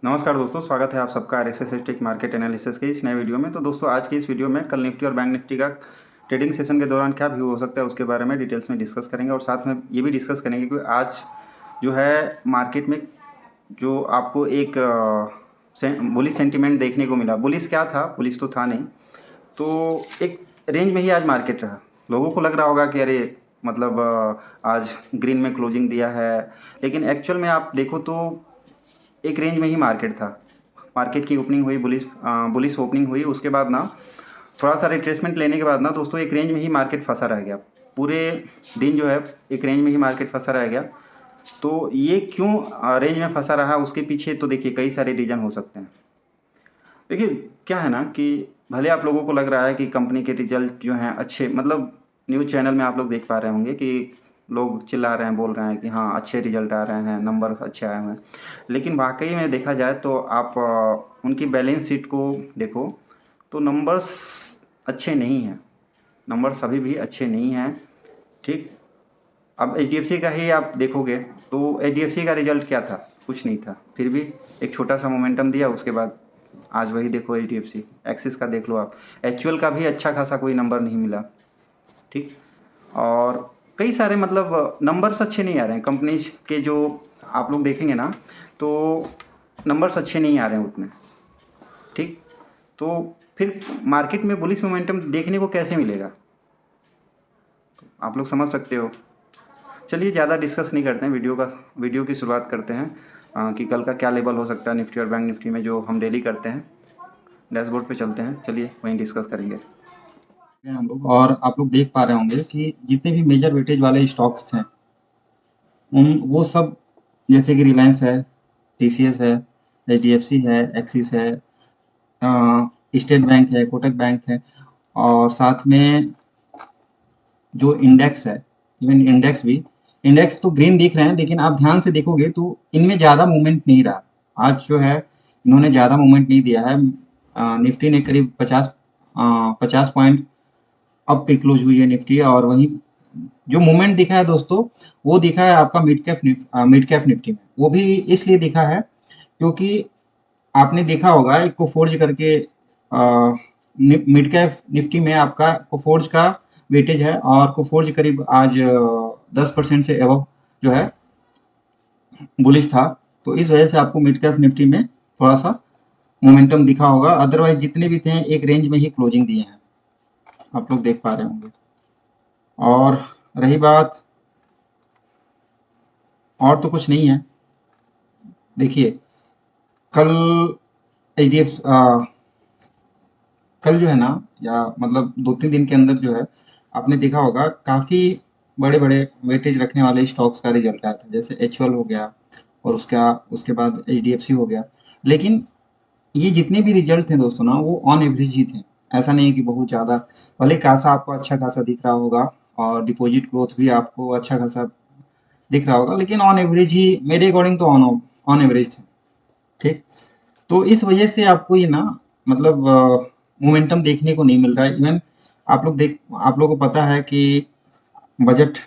नमस्कार दोस्तों, स्वागत है आप सबका आरएसएस टेक मार्केट एनालिसिस के इस नए वीडियो में। तो दोस्तों, आज की इस वीडियो में कल निफ्टी और बैंक निफ्टी का ट्रेडिंग सेशन के दौरान क्या व्यू हो सकता है उसके बारे में डिटेल्स में डिस्कस करेंगे और साथ में ये भी डिस्कस करेंगे कि आज जो है मार्केट में जो आपको एक बुलिश सेंटीमेंट देखने को मिला। बुलिश क्या था, बुलिश तो था नहीं, तो एक रेंज में ही आज मार्केट रहा। लोगों को लग रहा होगा कि अरे मतलब आज ग्रीन में क्लोजिंग दिया है, लेकिन एक्चुअल में आप देखो तो एक रेंज में ही मार्केट था। मार्केट की ओपनिंग हुई, बुलिश ओपनिंग हुई, उसके बाद ना थोड़ा सा रिट्रेसमेंट लेने के बाद ना दोस्तों एक रेंज में ही मार्केट फंसा रह गया। पूरे दिन जो है एक रेंज में ही मार्केट फंसा रह गया। तो ये क्यों रेंज में फंसा रहा, उसके पीछे तो देखिए कई सारे रीज़न हो सकते हैं। देखिए क्या है ना कि भले आप लोगों को लग रहा है कि कंपनी के रिजल्ट जो हैं अच्छे, मतलब न्यूज़ चैनल में आप लोग देख पा रहे होंगे कि लोग चिल्ला रहे हैं, बोल रहे हैं कि हाँ अच्छे रिजल्ट आ रहे हैं, नंबर अच्छे आए हुए हैं। लेकिन वाकई में देखा जाए तो आप उनकी बैलेंस शीट को देखो तो नंबर्स अच्छे नहीं हैं। नंबर्स अभी भी अच्छे नहीं हैं। ठीक, अब एचडीएफसी का ही आप देखोगे तो एचडीएफसी का रिजल्ट क्या था, कुछ नहीं था, फिर भी एक छोटा सा मोमेंटम दिया। उसके बाद आज वही देखो एचडीएफसी, एक्सिस का देख लो आप, एक्चुअल का भी अच्छा खासा कोई नंबर नहीं मिला। ठीक, और कई सारे मतलब नंबर्स अच्छे नहीं आ रहे हैं कंपनीज के, जो आप लोग देखेंगे ना तो नंबर्स अच्छे नहीं आ रहे हैं उतने। ठीक, तो फिर मार्केट में बुलिश मोमेंटम देखने को कैसे मिलेगा, तो आप लोग समझ सकते हो। चलिए ज़्यादा डिस्कस नहीं करते हैं, वीडियो की शुरुआत करते हैं कि कल का क्या लेवल हो सकता है निफ्टी और बैंक निफ्टी में, जो हम डेली करते हैं। डैशबोर्ड पे चलते हैं, चलिए वहीं डिस्कस करेंगे हम लोग। और आप लोग देख पा रहे होंगे कि जितने भी मेजर वेटेज वाले स्टॉक्स हैं उन वो सब, जैसे कि रिलायंस है, टीसीएस है, एचडीएफसी है, एक्सिस है, स्टेट बैंक है, कोटक बैंक है, और साथ में जो इंडेक्स है, इवन इंडेक्स तो ग्रीन दिख रहे हैं, लेकिन आप ध्यान से देखोगे तो इनमें ज़्यादा मूवमेंट नहीं रहा। आज जो है इन्होंने ज़्यादा मूवमेंट नहीं दिया है। निफ्टी ने करीब 50 पॉइंट अप पे क्लोज हुई है निफ्टी, और वहीं जो मूवमेंट दिखा है दोस्तों, वो दिखा है आपका मिड कैप निफ्टी में। वो भी इसलिए दिखा है क्योंकि आपने देखा होगा एक कोफोर्ज करके मिड कैप निफ्टी में आपका कोफोर्ज का वेटेज है, और कोफोर्ज करीब आज 10% से एबव जो है बुलिश था। तो इस वजह से आपको मिड कैप निफ्टी में थोड़ा सा मोमेंटम दिखा होगा। अदरवाइज जितने भी थे एक रेंज में ही क्लोजिंग दिए हैं, आप लोग देख पा रहे होंगे। और रही बात, और तो कुछ नहीं है। देखिए कल एच डी एफ कल जो है ना, या मतलब 2-3 दिन के अंदर जो है, आपने देखा होगा काफ़ी बड़े-बड़े वेटेज रखने वाले स्टॉक्स का रिजल्ट आया था, जैसे एचयूएल हो गया, और उसके बाद एचडीएफसी हो गया। लेकिन ये जितने भी रिजल्ट थे दोस्तों ना, वो ऑन एवरेज ही थे। ऐसा नहीं है कि बहुत ज़्यादा, भले कासा आपको अच्छा खासा दिख रहा होगा और डिपॉजिट ग्रोथ भी आपको अच्छा खासा दिख रहा होगा, लेकिन ऑन एवरेज ही, मेरे अकॉर्डिंग तो ऑन ऑन एवरेज थे। ठीक, तो इस वजह से आपको ये ना, मतलब मोमेंटम देखने को नहीं मिल रहा है। इवन आप लोगों को पता है कि बजट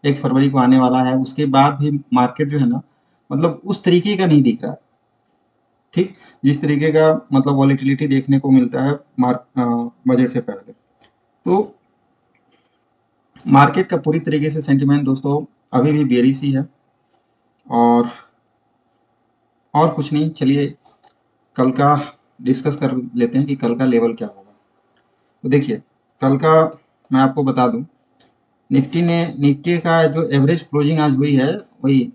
1 फरवरी को आने वाला है, उसके बाद भी मार्केट जो है ना, मतलब उस तरीके का नहीं दिख रहा है। ठीक, जिस तरीके का मतलब वॉलेटिलिटी देखने को मिलता है बजट से पहले। तो मार्केट का पूरी तरीके से सेंटिमेंट दोस्तों अभी भी बेरिश ही है। और कुछ नहीं, चलिए कल का डिस्कस कर लेते हैं कि कल का लेवल क्या होगा। तो देखिए कल का मैं आपको बता दूं, निफ्टी का जो एवरेज क्लोजिंग आज हुई है, वही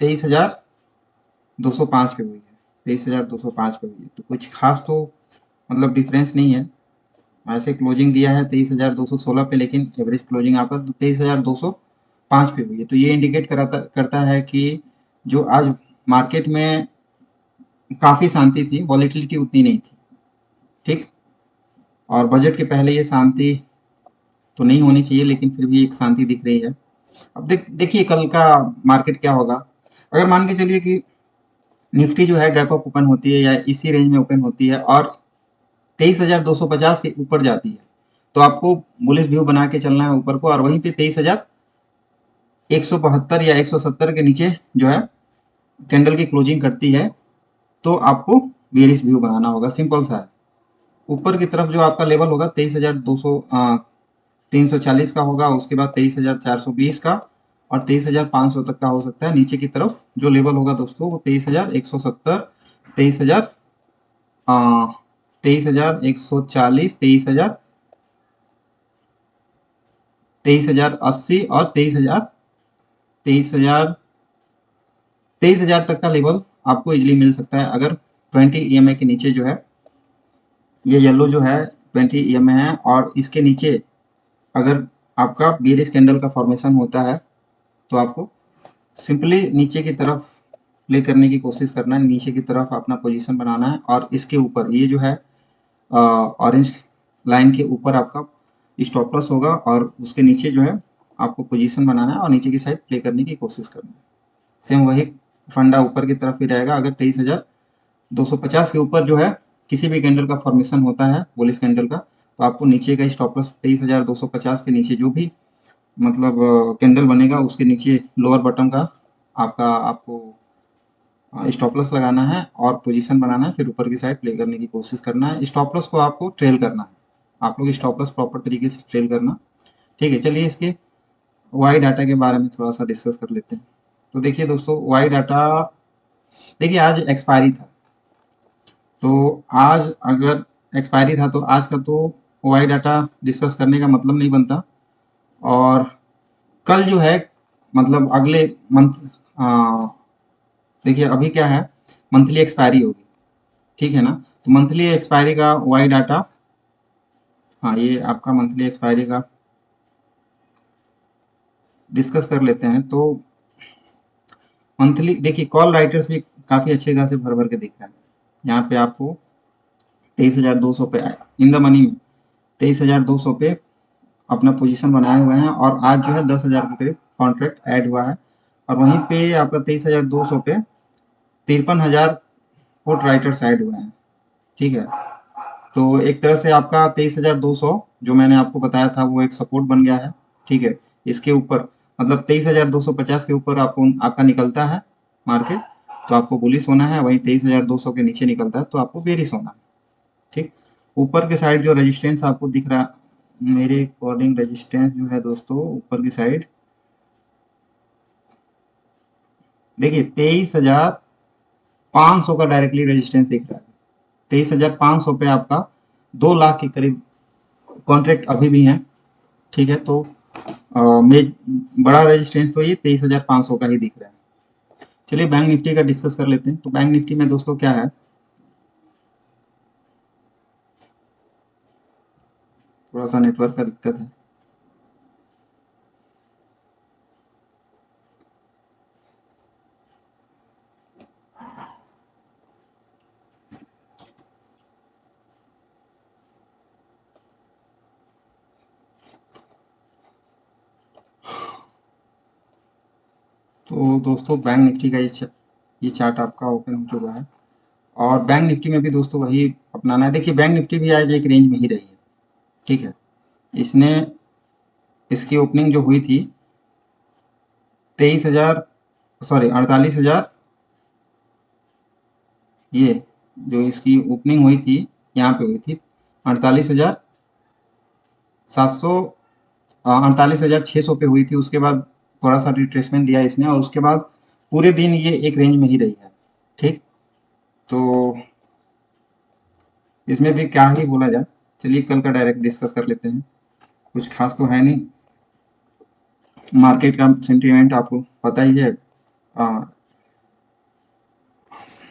23,205 पे हुई है। 23,205 पे हुई है, तो कुछ खास तो मतलब डिफरेंस नहीं है। ऐसे क्लोजिंग दिया है 23,216 पे, लेकिन एवरेज क्लोजिंग आपका तो 23,205 पे हुई है। तो ये इंडिकेट करता है कि जो आज मार्केट में काफ़ी शांति थी, वॉलेटिलिटी उतनी नहीं थी। ठीक, और बजट के पहले ये शांति तो नहीं होनी चाहिए, लेकिन फिर भी एक शांति दिख रही है। अब देखिए कल का मार्केट क्या होगा। अगर मान के चलिए कि निफ्टी जो है गैप अप ओपन होती है, या इसी रेंज में ओपन होती है, और 23,250 के ऊपर जाती है, तो आपको बुलिश व्यू बना के चलना है ऊपर को। और वहीं पे 23,172 या 170 के नीचे जो है कैंडल की क्लोजिंग करती है, तो आपको बेयरिश व्यू बनाना होगा, सिंपल सा है। ऊपर की तरफ जो आपका लेवल होगा 23,340 का होगा, उसके बाद 23,420 का और 23,500 तक का हो सकता है। नीचे की तरफ जो लेवल होगा दोस्तों वो 23,170, 23,000, 23,140, 23,080 और 23,000 तक का लेवल आपको इजीली मिल सकता है। अगर 20 EMA के नीचे जो है, ये येलो जो है 20 EMA है, और इसके नीचे अगर आपका बेयरिश कैंडल का फॉर्मेशन होता है तो आपको सिंपली नीचे की तरफ प्ले करने की कोशिश करना है, नीचे की तरफ अपना पोजीशन बनाना है, और इसके ऊपर ये जो है ऑरेंज लाइन के ऊपर आपका स्टॉप लॉस होगा, और उसके नीचे जो है आपको पोजीशन बनाना है और नीचे की साइड प्ले करने की कोशिश करना है। सेम वही फंडा ऊपर की तरफ ही रहेगा। अगर 23,250 के ऊपर जो है किसी भी कैंडल का फॉर्मेशन होता है बुलिश कैंडल का, तो आपको नीचे का स्टॉप लॉस 23,250 के नीचे जो भी मतलब कैंडल बनेगा उसके नीचे लोअर बॉटम का आपको स्टॉप लॉस लगाना है और पोजीशन बनाना है, फिर ऊपर की साइड प्ले करने की कोशिश करना है। स्टॉप लॉस को आपको ट्रेल करना है, आप लोग स्टॉप लॉस प्रॉपर तरीके से ट्रेल करना। ठीक है, चलिए इसके वाई डाटा के बारे में थोड़ा सा डिस्कस कर लेते हैं। तो देखिए दोस्तों, वाई डाटा, देखिए आज एक्सपायरी था, तो आज अगर एक्सपायरी था तो आज का तो वाई डाटा डिस्कस करने का मतलब नहीं बनता। और कल जो है मतलब अगले मंथ, देखिए अभी क्या है, मंथली एक्सपायरी होगी, ठीक है ना। तो मंथली एक्सपायरी का वाई डाटा, हाँ ये आपका मंथली एक्सपायरी का डिस्कस कर लेते हैं। तो मंथली देखिए कॉल राइटर्स भी काफ़ी अच्छे खासे भर भर के दिख रहा है। यहाँ पे आपको 23,200 पे इन द मनी में 23,200 पे अपना पोजीशन बनाए हुए हैं, और आज जो है 10,000 के करीब कॉन्ट्रैक्ट ऐड हुआ है, और वहीं पे आपका 23,200 पे 53,000 पुट राइटर्स ऐड हुए हैं। ठीक है, तो एक तरह से आपका 23,200 जो मैंने आपको बताया था वो एक सपोर्ट बन गया है। ठीक है, इसके ऊपर मतलब 23,250 के ऊपर आपको आपका निकलता है मार्केट तो आपको बुलिश होना है, वहीं 23,200 के नीचे निकलता है तो आपको बेरिश होना है। ठीक, ऊपर के साइड जो रेजिस्टेंस आपको दिख रहा, मेरे अकॉर्डिंग रेजिस्टेंस जो है दोस्तों ऊपर की साइड देखिए 23,500 का डायरेक्टली रेजिस्टेंस दिख रहा है। 23,500 पे आपका 2 लाख के करीब कॉन्ट्रैक्ट अभी भी हैं। ठीक है, तो में बड़ा रेजिस्टेंस तो ये 23,500 का ही दिख रहा है। चलिए बैंक निफ्टी का डिस्कस कर लेते हैं। तो बैंक निफ्टी में दोस्तों क्या है, थोड़ा सा नेटवर्क का दिक्कत है। तो दोस्तों बैंक निफ्टी का ये चार्ट आपका ओपन हो चुका है, और बैंक निफ्टी में भी दोस्तों वही अपनाना है। देखिए बैंक निफ्टी भी आज एक रेंज में ही रही है। ठीक है, इसने इसकी ओपनिंग जो हुई थी 23,000, सॉरी 48,000, ये जो इसकी ओपनिंग हुई थी यहाँ पे हुई थी 48,700, 48,600 पे हुई थी। उसके बाद थोड़ा सा रिट्रेसमेंट दिया इसने, और उसके बाद पूरे दिन ये एक रेंज में ही रही है। ठीक, तो इसमें भी क्या ही बोला जाए। चलिए कल का डायरेक्ट डिस्कस कर लेते हैं। कुछ खास तो है नहीं, मार्केट का सेंटीमेंट आपको पता ही है।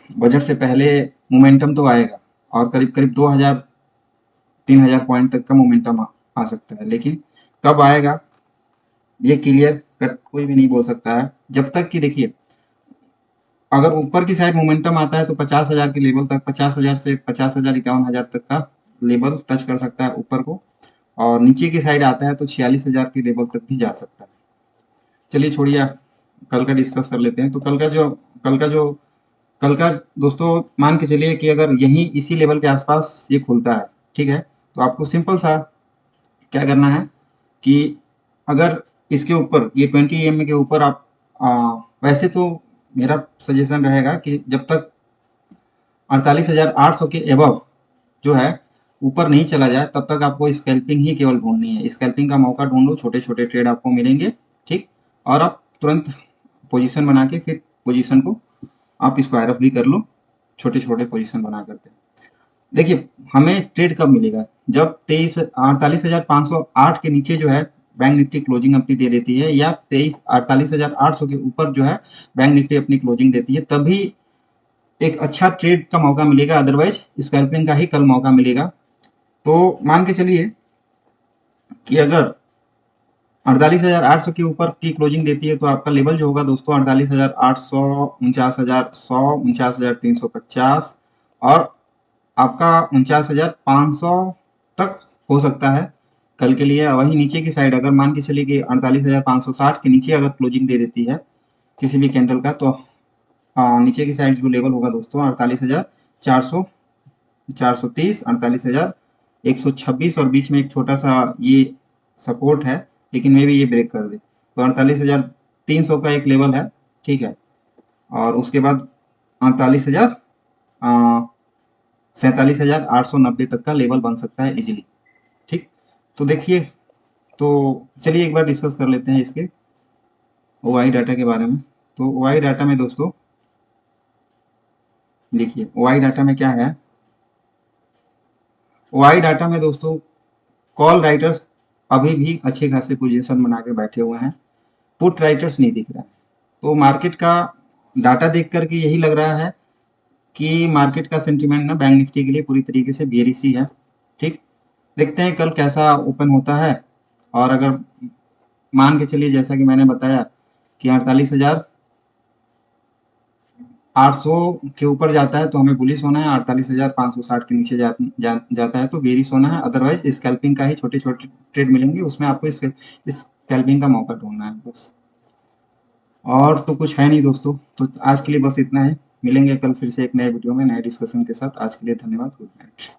बजट से पहले मोमेंटम तो आएगा, और करीब करीब 2,000-3,000 पॉइंट तक का मोमेंटम आ सकता है, लेकिन कब आएगा ये क्लियर कट कोई भी नहीं बोल सकता है। जब तक कि देखिए अगर ऊपर की साइड मोमेंटम आता है तो 50,000 के लेवल तक, 50,000 से 50,000 51,000 तक का लेवल टच कर सकता है ऊपर को, और नीचे की साइड आता है तो 46,000 के लेवल तक भी जा सकता है। चलिए छोड़िए, कल का डिस्कस कर लेते हैं। तो कल का दोस्तों मान के चलिए कि अगर यहीं इसी लेवल के आसपास ये खुलता है, ठीक है, तो आपको सिंपल सा क्या करना है कि अगर इसके ऊपर ये 20 EMA के ऊपर आप वैसे तो मेरा सजेशन रहेगा कि जब तक 48,800 के एबव जो है ऊपर नहीं चला जाए तब तक आपको स्कैल्पिंग ही केवल ढूंढनी है। स्कैल्पिंग का मौका ढूंढो, छोटे छोटे ट्रेड आपको मिलेंगे, ठीक। और आप तुरंत पोजीशन बना के फिर पोजीशन को आप स्क्वायर ऑफ भी कर लो, छोटे छोटे पोजीशन बना करके। देखिए हमें ट्रेड कब मिलेगा, जब 48,508 के नीचे जो है बैंक निफ्टी क्लोजिंग अपनी दे देती है, या 48,800 के ऊपर जो है बैंक निफ्टी अपनी क्लोजिंग देती है, तभी एक अच्छा ट्रेड का मौका मिलेगा। अदरवाइज स्कैल्पिंग का ही कल मौका मिलेगा। तो मान के चलिए कि अगर 48,800 के ऊपर की क्लोजिंग देती है तो आपका लेवल जो होगा दोस्तों 48,800, 49,100, 49,350 और आपका 49,500 तक हो सकता है कल के लिए। वहीं नीचे की साइड अगर मान के चलिए कि 48,560 के नीचे अगर क्लोजिंग दे देती है किसी भी कैंडल का, तो नीचे की साइड जो लेवल होगा दोस्तों 48,400, 430, 48,126 और बीच में एक छोटा सा ये सपोर्ट है, लेकिन मे भी ये ब्रेक कर दे तो 48,300 का एक लेवल है, ठीक है। और उसके बाद 48,000, 47,890 तक का लेवल बन सकता है इजीली, ठीक। तो देखिए, तो चलिए एक बार डिस्कस कर लेते हैं इसके ओआई डाटा के बारे में। तो ओआई डाटा में दोस्तों देखिए ओआई डाटा में क्या है, ओआई डाटा में दोस्तों कॉल राइटर्स अभी भी अच्छे खासे पोजीशन बना के बैठे हुए हैं, पुट राइटर्स नहीं दिख रहा है। तो मार्केट का डाटा देख करके यही लग रहा है कि मार्केट का सेंटिमेंट ना बैंक निफ्टी के लिए पूरी तरीके से बेरिश ही है, ठीक। देखते हैं कल कैसा ओपन होता है। और अगर मान के चलिए जैसा कि मैंने बताया कि 48,800 के ऊपर जाता है तो हमें बुलिश होना है, 48,560 के नीचे जाता है तो बेरिश होना है। अदरवाइज स्कैल्पिंग का ही छोटे छोटे ट्रेड मिलेंगे, उसमें आपको इस स्कैल्पिंग का मौका ढूंढना है बस, और तो कुछ है नहीं दोस्तों। तो आज के लिए बस इतना है, मिलेंगे कल फिर से एक नए वीडियो में नए डिस्कशन के साथ। आज के लिए धन्यवाद, गुड नाइट।